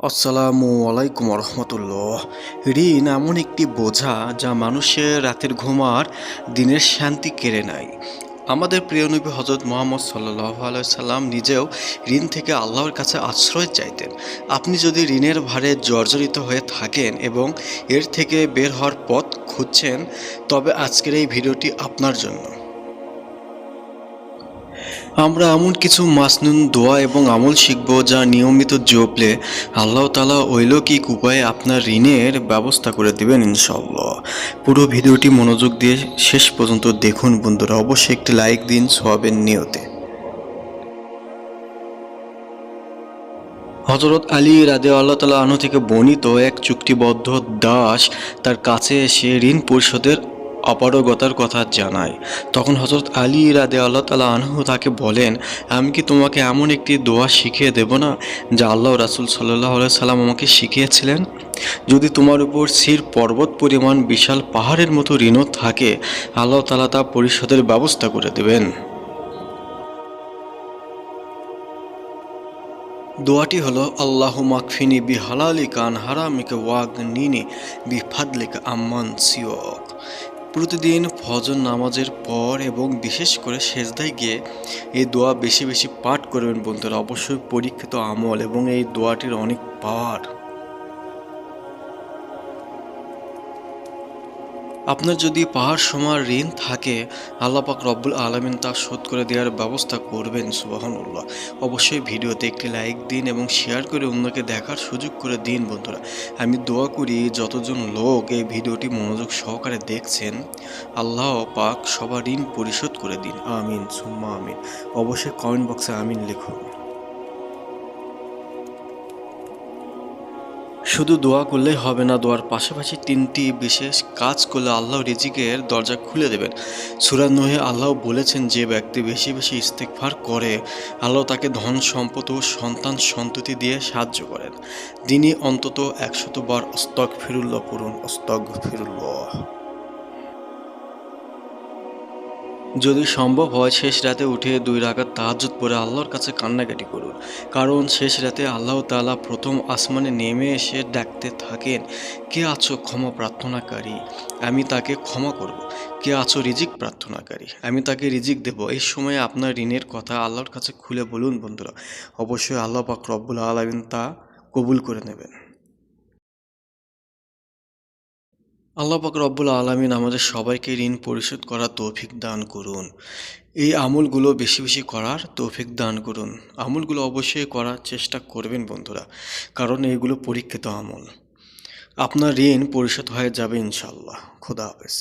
আসসালামু আলাইকুম রহমতুল্লাহ। ঋণ এমন একটি বোঝা যা মানুষের রাতের ঘুম আর দিনের শান্তি কেড়ে নেয়। আমাদের প্রিয় নবী হজরত মুহাম্মদ সাল্লাল্লাহু আলাইহি সাল্লাম নিজেও ঋণ থেকে আল্লাহর কাছে আশ্রয় চাইতেন। আপনি যদি ঋণের ভারে জর্জরিত হয়ে থাকেন এবং এর থেকে বের হওয়ার পথ খুঁজছেন, তবে আজকের এই ভিডিওটি আপনার জন্য। আমরা এমন কিছু মাসনুন দোয়া এবং আমল শিখব যা নিয়মিত জপলে আল্লাহ তাআলা অলৌকিক উপায়ে আপনার ঋণের ব্যবস্থা করে দিবেন ইনশাআল্লাহ। পুরো ভিডিওটি মনোযোগ দিয়ে শেষ পর্যন্ত দেখুন বন্ধুরা, অবশ্যই একটি লাইক দিন সওয়াবের নিয়তে। হযরত আলী রাদিয়াল্লাহু তাআলা আনহু থেকে বর্ণিত, এক চুক্তিবদ্ধ দাস তার কাছে এসে ঋণ পরিশোধের অপারগতার কথা জানায়। তখন হযরত আলী রাদিয়াল্লাহু তাআলা আনহু তাকে বলেন, আমি কি তোমাকে এমন একটি দোয়া শিখিয়ে দেব না যা আল্লাহ রাসূল সাল্লাল্লাহু আলাইহি সাল্লাম আমাকে শিখিয়েছিলেন? যদি তোমার উপর সির পর্বত পরিমাণ বিশাল পাহাড়ের মতো ঋণও থাকে, আল্লাহ তাআলা তা পরিশোধের ব্যবস্থা করে দেবেন। দোয়াটি হলো, আল্লাহুম্মা কফিনি বিহালালিকা আন হারামিকা ওয়াগনিনি বিফাদলিকা আম্মান সিওয়াক। প্রতিদিন ফজর নামাজের পর এবং বিশেষ করে সেজদায় গিয়ে এই দোয়া বেশি বেশি পাঠ করবেন বন্ধুরা। অবশ্যই পরীক্ষিত আমল এবং এই দোয়াটির অনেক পাওয়ার। আপনার যদি পাহাড় সমান ঋণ থাকে, আল্লাহ পাক রব্বুল আলামিন তা শোধ করে দেওয়ার ব্যবস্থা করবেন সুবহানাল্লাহ। অবশ্যই ভিডিওতে একটি লাইক দিন এবং শেয়ার করে অন্যকে দেখার সুযোগ করে দিন বন্ধুরা। আমি দোয়া করি যতজন লোক এই ভিডিওটি মনোযোগ সহকারে দেখছেন, আল্লাহ পাক সবার ঋণ পরিশোধ করে দিন। আমিন সুম্মা আমিন। অবশ্যই কমেন্ট বক্সে আমিন লিখুন। শুধু দোয়া করলেই হবে না, দোয়ার পাশাপাশি তিনটি বিশেষ কাজ করলে আল্লাহ রিজিকের দরজা খুলে দেবেন। সূরা নূহে আল্লাহ বলেছেন, যে ব্যক্তি বেশি বেশি ইস্তিগফার করে আল্লাহ তাকে ধন সম্পদ ও সন্তান সন্ততি দিয়ে সাহায্য করেন। দিনই অন্তত ১০০ বার আস্তাগফিরুল্লাহ পড়ুন, আস্তাগফিরুল্লাহ। যদি সম্ভব হয় শেষ রাতে উঠে ২ রাকাত তাহাজ্জুদ পড়ে আল্লাহর কাছে কান্নাকাটি করুন। কারণ শেষ রাতে আল্লাহ তাআলা প্রথম আসমানে নেমে এসে ডাকতে থাকেন, কে আছো ক্ষমা প্রার্থনাকারী, আমি তাকে ক্ষমা করব। কে আছো রিজিক প্রার্থনাকারী, আমি তাকে রিজিক দেব। এই সময়ে আপনার ঋণের কথা আল্লাহর কাছে খুলে বলুন বন্ধুরা। অবশ্যই আল্লাহ পাক রব্বুল আলামিন তা কবুল করে নেবেন। আল্লাহ পাক রব্বুল আলামিন আমাদের সবাইকে ঋণ পরিশোধ করার তৌফিক দান করুন। এই আমলগুলো বেশি বেশি করার তৌফিক দান করুন। আমলগুলো অবশ্যই করার চেষ্টা করবেন বন্ধুরা, কারণ এগুলো পরীক্ষিত আমল। আপনার ঋণ পরিশোধ হয়ে যাবে ইনশাআল্লাহ। খোদা হাফেজ।